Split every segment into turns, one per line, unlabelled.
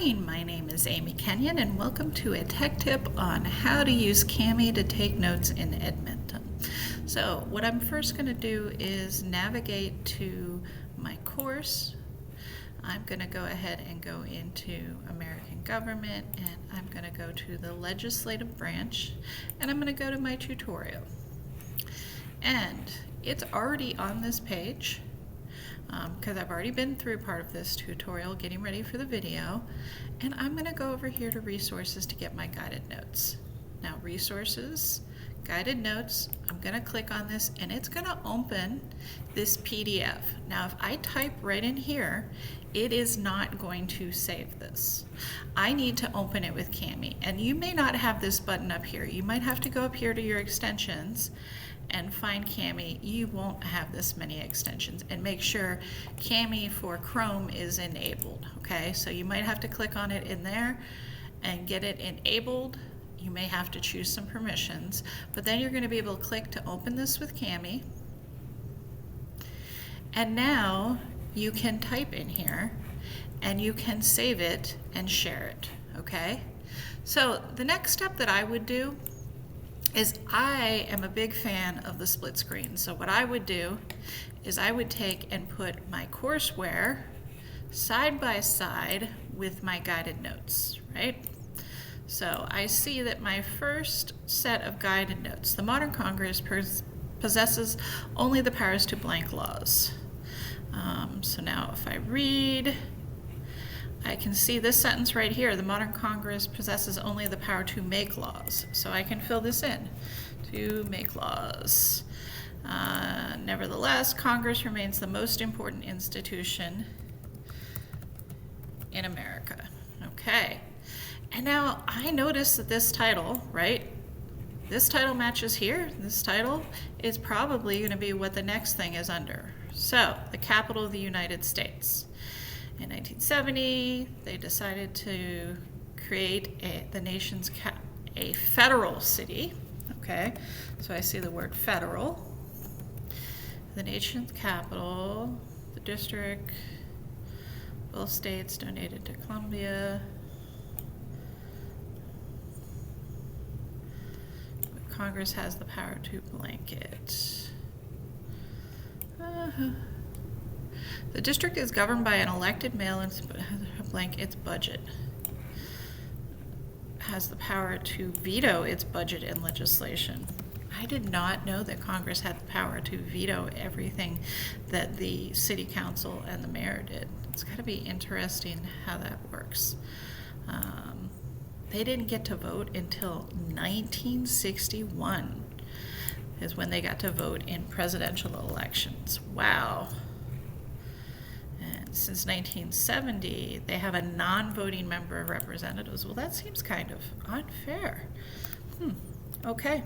morning, my name is Amy Kenyon and welcome to a tech tip on how to use Cami to take notes in Edmonton. So what I'm first going to do is navigate to my course. I'm going to go ahead and go into American Government, and I'm going to go to the legislative branch, and I'm going to go to my tutorial. And it's already on this page because I've already been through part of this tutorial getting ready for the video, and I'm going to go over here to resources to get my guided notes. Now resources, guided notes, I'm going to click on this and it's going to open this PDF. Now if I type right in here, it is not going to save this. I need to open it with Cami, and you may not have this button up here. You might have to go up here to your extensions and find Cami. You won't have this many extensions, and make sure Cami for Chrome is enabled. Okay, so you might have to click on it in there and get it enabled. You may have to choose some permissions, but then you're going to be able to click to open this with Cami. And now you can type in here and you can save it and share it. Okay, so the next step that I would do is, I am a big fan of the split screen. So what I would do is I would take and put my courseware side by side with my guided notes, right? So I see that my first set of guided notes, the modern Congress possesses only the powers to blank laws. So now if I read, I can see this sentence right here: the modern Congress possesses only the power to make laws. So I can fill this in, to make laws. Nevertheless, Congress remains the most important institution in America. Okay, and now I notice that this title, right? This title matches here. This title is probably going to be what the next thing is under. So, the capital of the United States. In 1970, they decided to create the nation's a federal city. Okay, so I see the word federal. The nation's capital, the district, both states donated to Columbia. Congress has the power to blanket. The district is governed by an elected mayor and blank its budget. Has the power to veto its budget and legislation. I did not know that Congress had the power to veto everything that the city council and the mayor did. It's got to be interesting how that works. They didn't get to vote until 1961 is when they got to vote in presidential elections. Wow. And since 1970, they have a non-voting member of representatives. Well, that seems kind of unfair. Okay.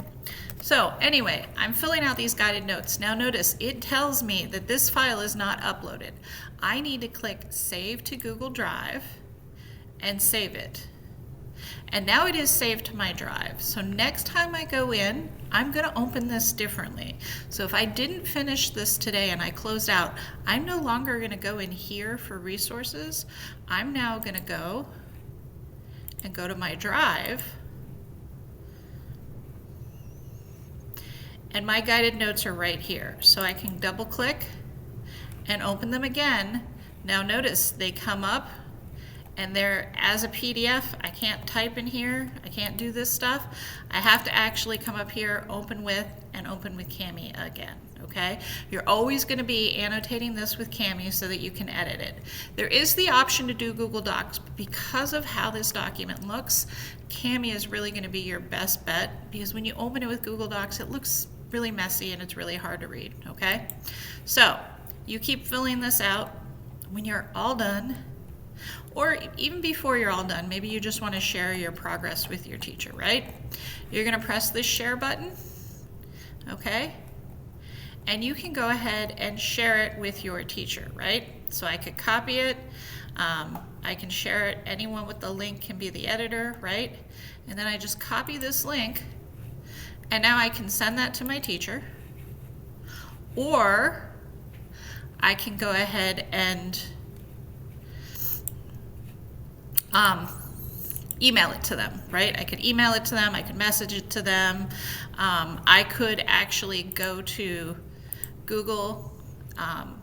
So anyway, I'm filling out these guided notes. Now notice, it tells me that this file is not uploaded. I need to click Save to Google Drive and save it. And now it is saved to my drive. So next time I go in, I'm going to open this differently. So if I didn't finish this today and I closed out, I'm no longer going to go in here for resources. I'm now going to go to my drive, and my guided notes are right here. So I can double click and open them again. Now notice they come up and they're as a PDF. I can't type in here. I can't do this stuff. I have to actually come up here, open with, and open with Cami again. Okay? You're always going to be annotating this with Cami so that you can edit it. There is the option to do Google Docs, but because of how this document looks, Cami is really going to be your best bet, because when you open it with Google Docs, it looks really messy and it's really hard to read. Okay? So you keep filling this out. When you're all done, or even before you're all done, maybe you just want to share your progress with your teacher, right? You're going to press this share button, okay? And you can go ahead and share it with your teacher, right? So I could copy it, I can share it, anyone with the link can be the editor, right? And then I just copy this link, and now I can send that to my teacher, or I can go ahead and email it to them, right? I could email it to them, I could message it to them. I could actually go to Google,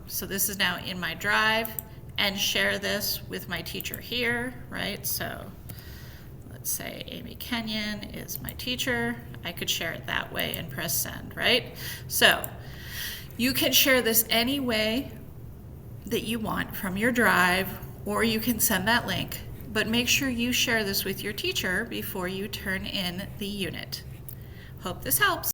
so this is now in my drive, and share this with my teacher here, right? So let's say Amy Kenyon is my teacher. I could share it that way and press send, right? So you can share this any way that you want from your drive, or you can send that link, but make sure you share this with your teacher before you turn in the unit. Hope this helps.